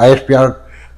ISPR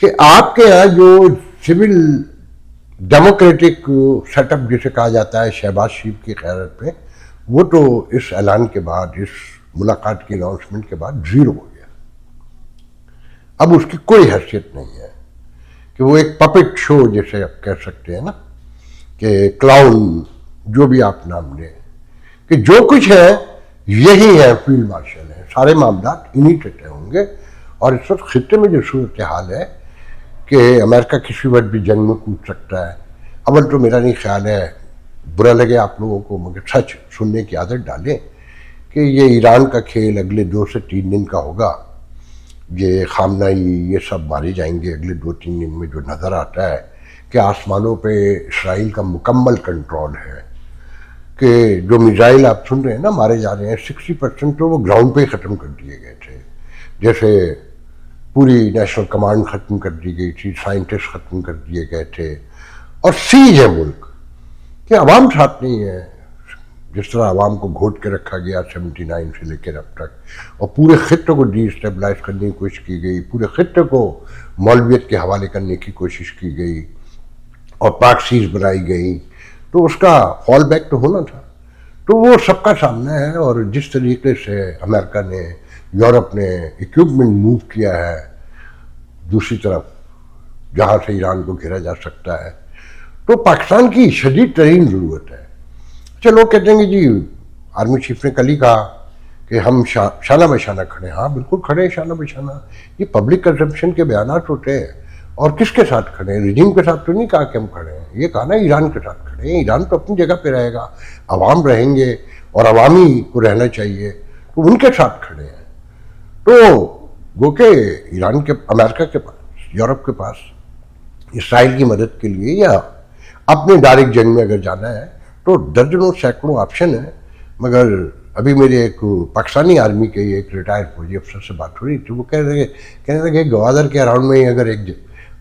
کہ آپ کے یہاں جو سول ڈیموکریٹک سیٹ اپ جسے کہا جاتا ہے شہباز شریف کی قیادت پہ، وہ تو اس اعلان کے بعد، اس ملاقات کی اناؤنسمنٹ کے بعد زیرو ہو گیا. اب اس کی کوئی حیثیت نہیں ہے کہ وہ ایک پپٹ شو جیسے آپ کہہ سکتے ہیں نا، کہ کلاؤن جو بھی آپ نام لیں، کہ جو کچھ ہے یہی ہے، فیلڈ مارشل ہے، سارے معاملات انہی سے طے ہوں گے. اور اس وقت خطے میں جو صورتحال ہے کہ امریکہ کسی وقت بھی جنگ میں کود سکتا ہے. اول تو میرا نہیں خیال ہے، برا لگے آپ لوگوں کو مگر سچ سننے کی عادت ڈالیں کہ یہ ایران کا کھیل اگلے 2 سے 3 دن کا ہوگا. یہ خامنائی یہ سب مارے جائیں گے اگلے 2-3 دن میں. جو نظر آتا ہے کہ آسمانوں پہ اسرائیل کا مکمل کنٹرول ہے، کہ جو میزائل آپ سن رہے ہیں نا مارے جا رہے ہیں، 60% تو وہ گراؤنڈ پہ ہی ختم کر دیے گئے تھے. جیسے پوری نیشنل کمانڈ ختم کر دی گئی تھی، سائنٹسٹ ختم کر دیے گئے تھے. اور سیج ہے ملک کہ عوام ساتھ نہیں ہے. جس طرح عوام کو گھوٹ کے رکھا گیا 79 سے لے کر اب تک، اور پورے خطے کو ڈی اسٹیبلائز کرنے کی کوشش کی گئی، پورے خطے کو مولویت کے حوالے کرنے کی کوشش کی گئی اور پاکسیز بنائی گئی، تو اس کا فال بیک تو ہونا تھا. تو وہ سب کا سامنا ہے. اور جس طریقے سے امریکہ نے، یورپ نے اکوپمنٹ موو کیا ہے دوسری طرف جہاں سے ایران کو گھیرا جا سکتا ہے، تو پاکستان کی شدید ترین ضرورت ہے. لوگ کہتے ہیں کہ جی آرمی چیف نے کل ہی کہا کہ ہم شانہ بشانہ کھڑے ہیں. ہاں بالکل کھڑے ہیں شانہ بشانہ. یہ پبلک کنزمپشن کے بیانات ہوتے ہیں. اور کس کے ساتھ کھڑے ہیں؟ رجیم کے ساتھ تو نہیں کہا کہ ہم کھڑے ہیں، یہ کہا نا ایران کے ساتھ کھڑے ہیں. ایران تو اپنی جگہ پہ رہے گا، عوام رہیں گے اور عوامی کو رہنا چاہیے، تو ان کے ساتھ کھڑے ہیں. تو گو کہ ایران کے، امریکہ کے پاس، یورپ کے پاس اسرائیل کی مدد کے لیے یا اپنے ڈائریکٹ جنگ میں اگر جانا ہے تو درجنوں سینکڑوں آپشن ہیں. مگر ابھی میرے ایک پاکستانی آرمی کے ایک ریٹائر فوجی افسر سے بات ہو رہی تھی، وہ کہنے لگے گوادر کے اراؤنڈ میں ہی اگر ایک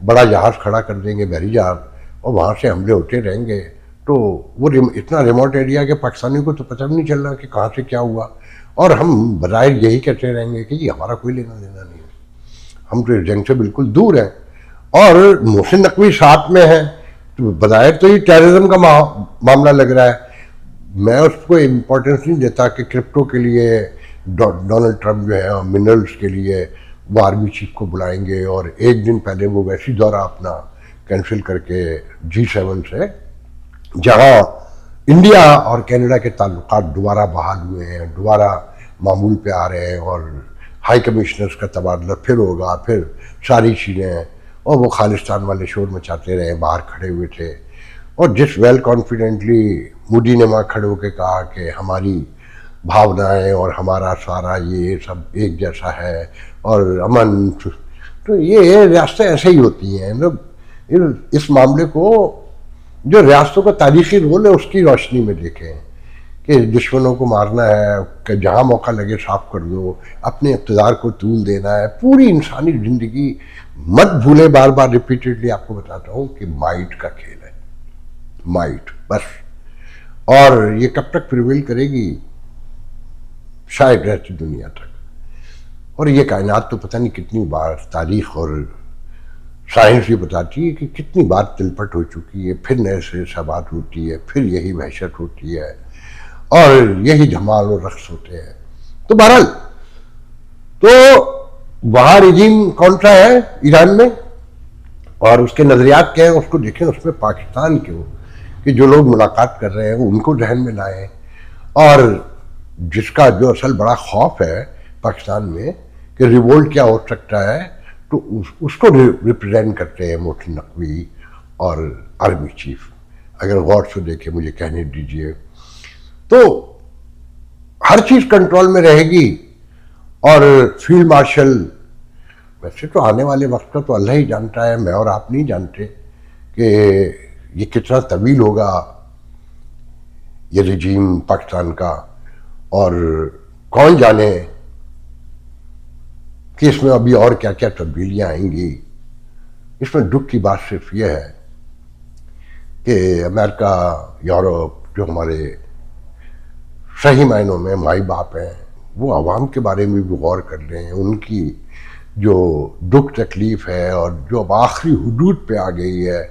بڑا جہاز کھڑا کر دیں گے، بحری جہاز، اور وہاں سے حملے ہوتے رہیں گے، تو وہ اتنا ریموٹ ایریا کہ پاکستانیوں کو تو پتہ بھی نہیں چل رہا کہ کہاں سے کیا ہوا، اور ہم بظاہر یہی کہتے رہیں گے کہ جی ہمارا کوئی لینا دینا نہیں ہے، ہم تو اس جنگ سے بالکل دور ہیں. اور محسن نقوی ساتھ میں ہے، تو بظاہر تو یہ ٹیررزم کا معاملہ لگ رہا ہے. میں اس کو امپورٹنس نہیں دیتا کہ کرپٹو کے لیے ڈونلڈ ٹرمپ جو ہے منرلز کے لیے وہ آرمی چیف کو بلائیں گے، اور ایک دن پہلے وہ ویسی دورہ اپنا کینسل کر کے G7 سے، جہاں انڈیا اور کینیڈا کے تعلقات دوبارہ بحال ہوئے ہیں، دوبارہ معمول پہ آ رہے ہیں، اور ہائی کمشنرز کا تبادلہ پھر ہوگا، پھر ساری چیزیں، اور وہ خالستان والے شور مچاتے رہے، باہر کھڑے ہوئے تھے. اور جس ویل کانفیڈنٹلی مودی نے وہاں کھڑے ہو کے کہا کہ ہماری بھاونائیں اور ہمارا سارا یہ سب ایک جیسا ہے اور امن، تو یہ ریاستیں ایسے ہی ہوتی ہیں. اس معاملے کو جو ریاستوں کا تاریخی رول ہے اس کی روشنی میں دیکھیں کہ دشمنوں کو مارنا ہے، کہ جہاں موقع لگے صاف کر دو، اپنے اقتدار کو طول دینا ہے. پوری انسانی زندگی مت بھولے، بار بار ریپیٹڈلی آپ کو بتاتا ہوں کہ مائٹ کا کھیل ہے، مائٹ بس. اور یہ کب تک پریویل کرے گی؟ شاید رہتی دنیا تک. اور یہ کائنات تو پتہ نہیں کتنی بار، تاریخ اور سائنس یہ بتاتی ہے کہ کتنی بار تلپٹ ہو چکی ہے، پھر نئے سے ثبات ہوتی ہے، پھر یہی وحشت ہوتی ہے، اور یہی دھمال اور رقص ہوتے ہیں. تو بہرحال تو وہاں رجیم کون سا ہے ایران میں، اور اس کے نظریات کیا ہیں اس کو دیکھیں. اس میں پاکستان کیوں کہ جو لوگ ملاقات کر رہے ہیں ان کو ذہن میں لائیں. اور جس کا جو اصل بڑا خوف ہے پاکستان میں کہ ریوولٹ کیا ہو سکتا ہے، تو اس کو ریپرزینٹ کرتے ہیں محسن نقوی اور آرمی چیف. اگر غور سے دیکھیں، مجھے کہنے دیجئے، تو ہر چیز کنٹرول میں رہے گی. اور فیلڈ مارشل ویسے تو آنے والے وقت کا تو اللہ ہی جانتا ہے، میں اور آپ نہیں جانتے کہ یہ کتنا طویل ہوگا یہ رجیم پاکستان کا، اور کون جانے کہ اس میں ابھی اور کیا کیا تبدیلیاں آئیں گی. اس میں دکھ کی بات صرف یہ ہے کہ امریکہ، یورپ، جو ہمارے صحیح معنوں میں مائی باپ ہیں، وہ عوام کے بارے میں بھی غور کر لیں، ان کی جو دکھ تکلیف ہے اور جو اب آخری حدود پہ آ گئی ہے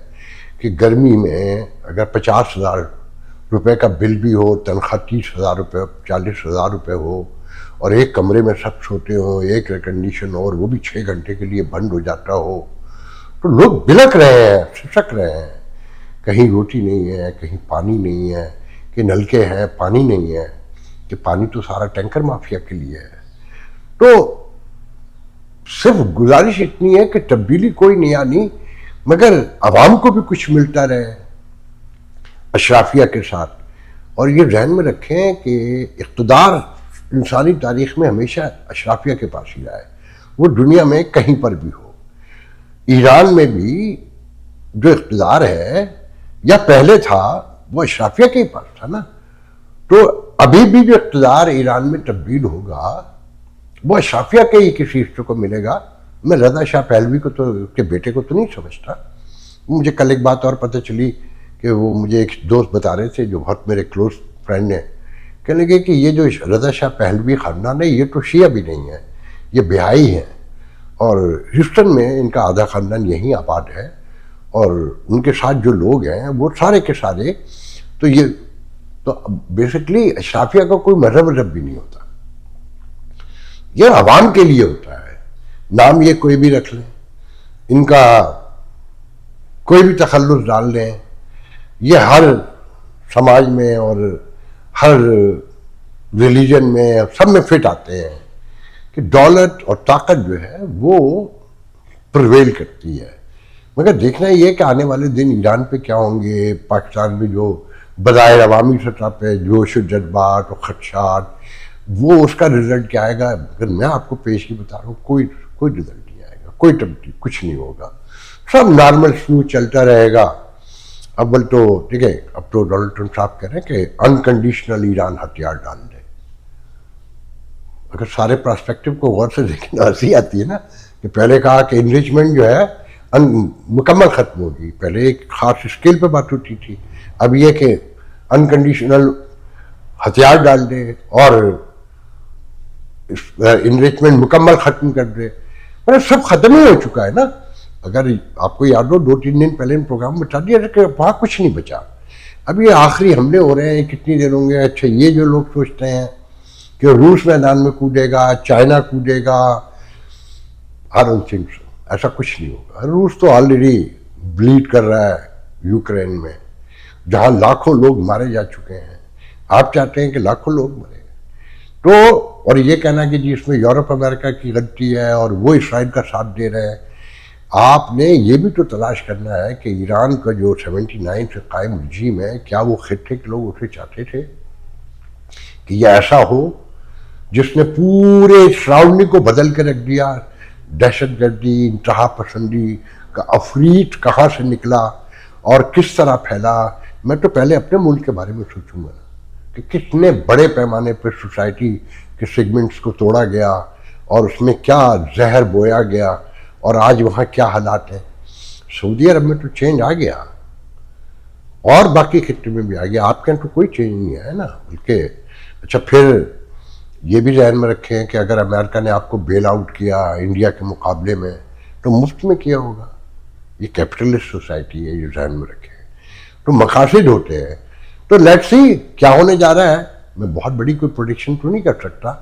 کہ گرمی میں اگر 50,000 روپے کا بل بھی ہو، تنخواہ 30,000 روپے 40,000 روپے ہو، اور ایک کمرے میں سب سوتے ہوں، ایک ایئر کنڈیشن اور وہ بھی 6 گھنٹے کے لیے بند ہو جاتا ہو، تو لوگ بلک رہے ہیں، سسک رہے ہیں. کہیں روٹی نہیں ہے، کہیں پانی نہیں ہے، کہ نلکے ہیں پانی نہیں ہے، کہ پانی تو سارا ٹینکر مافیا کے لیے ہے. تو صرف گزارش اتنی ہے کہ تبدیلی کوئی نہیں آنی، مگر عوام کو بھی کچھ ملتا رہے اشرافیہ کے ساتھ. اور یہ ذہن میں رکھیں کہ اقتدار انسانی تاریخ میں ہمیشہ اشرافیہ کے پاس ہی رہا ہے، وہ دنیا میں کہیں پر بھی ہو. ایران میں بھی جو اقتدار ہے یا پہلے تھا وہ اشرافیہ کے ہی پاس تھا نا. تو ابھی بھی جو اقتدار ایران میں تبدیل ہوگا وہ اشرافیہ کے ہی کسی حصے کو ملے گا. میں رضا شاہ پہلوی کو تو اس کے بیٹے کو تو نہیں سمجھتا. مجھے کل ایک بات اور پتہ چلی کہ وہ مجھے ایک دوست بتا رہے تھے جو بہت میرے کلوز فرینڈ ہیں، کہنے لگے کہ یہ جو رضا شاہ پہلوی خاندان ہے یہ تو شیعہ بھی نہیں ہے، یہ بہائی ہیں، اور ہیوسٹن میں ان کا آدھا خاندان یہیں آباد ہے، اور ان کے ساتھ جو لوگ ہیں وہ سارے کے سارے تو یہ تو بیسکلی اشرافیہ کا کوئی مذہب بھی نہیں ہوتا، یہ عوام کے لیے ہوتا ہے. نام یہ کوئی بھی رکھ لیں، ان کا کوئی بھی تخلص ڈال لیں، یہ ہر سماج میں اور ہر ریلیجن میں سب میں فٹ آتے ہیں کہ دولت اور طاقت جو ہے وہ پرویل کرتی ہے. مگر دیکھنا یہ کہ آنے والے دن ایران پہ کیا ہوں گے، پاکستان میں جو بظاہر عوامی سطح پہ جوش و جذبات اور خدشات، وہ اس کا رزلٹ کیا آئے گا. اگر میں آپ کو پیش کی بتا رہا ہوں، کوئی رزلٹ نہیں آئے گا، کوئی تبدیلی کچھ نہیں ہوگا، سب نارمل سموتھ چلتا رہے گا. اول تو ٹھیک ہے، اب تو ڈونلڈ ٹرمپ صاحب کہہ رہے ہیں کہ انکنڈیشنل ایران ہتھیار ڈال دے. اگر سارے پراسپیکٹو کو غور سے دیکھیں تو ہنسی آتی ہے نا کہ پہلے کہا کہ انریچمنٹ جو ہے مکمل ختم ہوگی، پہلے ایک خاص اسکیل پہ بات ہوتی تھی، اب یہ کہ انکنڈیشنل ہتھیار ڈال دے اور انریچمنٹ مکمل ختم کر دے. سب ختم ہی ہو چکا ہے نا. اگر آپ کو یاد ہو 2-3 دن پہلے پروگرام بتا دیا کہ وہاں کچھ نہیں بچا. اب یہ آخری حملے ہو رہے ہیں، کتنی دیر ہوں گے. اچھا یہ جو لوگ سوچتے ہیں کہ روس میدان میں کودے گا، چائنا کودے گا، I don't think so. ایسا کچھ نہیں ہوگا. روس تو آلریڈی بلیڈ کر رہا ہے یوکرین میں، جہاں لاکھوں لوگ مارے جا چکے ہیں. آپ چاہتے ہیں کہ لاکھوں لوگ مرے تو، اور یہ کہنا کہ جی اس میں یورپ امریکہ کی غلطی ہے اور وہ اسرائیل کا ساتھ دے رہے ہیں. آپ نے یہ بھی تو تلاش کرنا ہے کہ ایران کا جو 79 سے قائم رجیم ہے، کیا وہ خطے کے لوگ اسے چاہتے تھے کہ یہ ایسا ہو جس نے پورے سراؤنڈنگ کو بدل کے رکھ دیا. دہشت گردی، انتہا پسندی کا عفریت کہاں سے نکلا اور کس طرح پھیلا. میں تو پہلے اپنے ملک کے بارے میں سوچوں گا کہ کتنے بڑے پیمانے پر سوسائٹی کے سیگمنٹس کو توڑا گیا اور اس میں کیا زہر بویا گیا، اور آج وہاں کیا حالات ہیں. سعودی عرب میں تو چینج آ گیا اور باقی خطے میں بھی آ گیا. آپ کے یہاں تو کوئی چینج نہیں ہے نا. بلکہ اچھا پھر یہ بھی ذہن میں رکھیں کہ اگر امریکہ نے آپ کو بیل آؤٹ کیا انڈیا کے مقابلے میں تو مفت میں کیا ہوگا. یہ کیپٹلسٹ سوسائٹی ہے، یہ ذہن میں رکھیں. تو مقاصد ہوتے ہیں. تو لیٹس سی کیا ہونے جا رہا ہے. میں بہت بڑی کوئی پروڈکشن تو نہیں کر سکتا،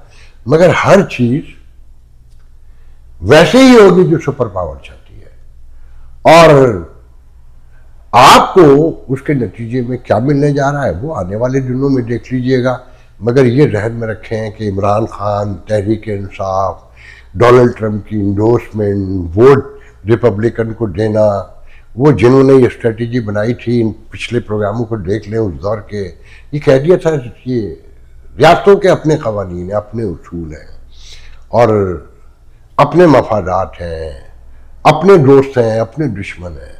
مگر ہر چیز ویسے ہی ہوگی جو سپر پاور چاہتی ہے، اور آپ کو اس کے نتیجے میں کیا ملنے جا رہا ہے وہ آنے والے دنوں میں دیکھ لیجئے گا. مگر یہ ذہن میں رکھیں کہ عمران خان، تحریک انصاف، ڈونلڈ ٹرمپ کی انڈورسمنٹ، ووٹ ریپبلکن کو دینا، وہ جنہوں نے یہ اسٹریٹجی بنائی تھی، ان پچھلے پروگراموں کو دیکھ لیں اس دور کے، یہ کہہ دیا تھا یہ ریاستوں کے اپنے قوانین ہیں، اپنے اصول ہیں اور اپنے مفادات ہیں، اپنے دوست ہیں، اپنے دشمن ہیں.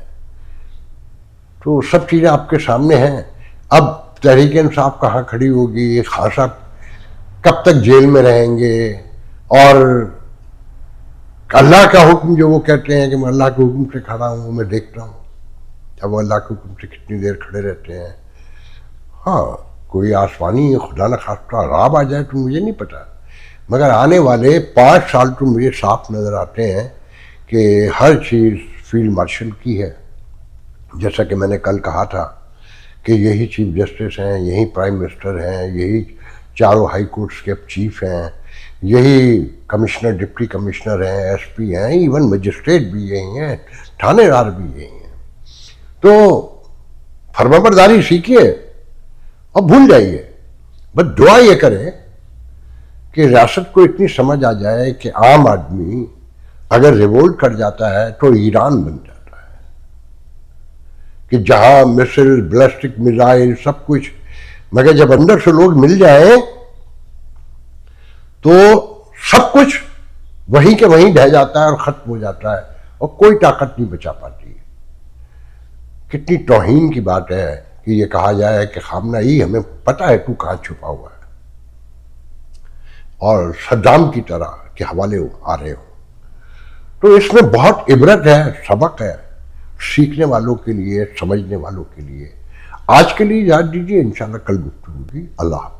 تو سب چیزیں آپ کے سامنے ہیں. اب تحریک انصاف کہاں کھڑی ہوگی، خان صاحب کب تک جیل میں رہیں گے، اور اللہ کا حکم جو وہ کہتے ہیں کہ میں اللہ کے حکم سے کھڑا ہوں، میں دیکھتا ہوں اب وہ اللہ کے حکم سے کتنی دیر کھڑے رہتے ہیں. ہاں کوئی آسمانی خدا نخواستہ عذاب آ جائے تو مجھے نہیں پتا، مگر آنے والے 5 سال تو مجھے صاف نظر آتے ہیں کہ ہر چیز فیلڈ مارشل کی ہے. جیسا کہ میں نے کل کہا تھا کہ یہی چیف جسٹس ہیں, یہی پرائم منسٹر ہیں, یہی چاروں ہائی کورٹس کے چیف ہیں, یہی کمشنر ڈپٹی کمشنر ہیں, ایس پی ہیں, ایون مجسٹریٹ بھی یہی ہیں, تھانے دار بھی یہی ہیں. تو فرمانبرداری سیکھیے اور بھول جائیے. بس دعا یہ کریں کہ ریاست کو اتنی سمجھ آ جائے کہ عام آدمی اگر ریوولٹ کر جاتا ہے تو ایران بن جاتا ہے, کہ جہاں مسل بلسٹک میزائل سب کچھ, مگر جب اندر سے لوگ مل جائیں تو سب کچھ وہیں کے وہیں ڈہ جاتا ہے اور ختم ہو جاتا ہے, اور کوئی طاقت نہیں بچا پاتی. کتنی توہین کی بات ہے کہ یہ کہا جائے کہ خامنہ ای ہمیں پتہ ہے تو کہاں چھپا ہوا ہے, اور صدام کی طرح کے حوالے آ رہے ہوں. تو اس میں بہت عبرت ہے, سبق ہے سیکھنے والوں کے لیے, سمجھنے والوں کے لیے. آج کے لیے یاد دیجیے, انشاءاللہ کل گفتگو ہوگی. اللہ حافظ.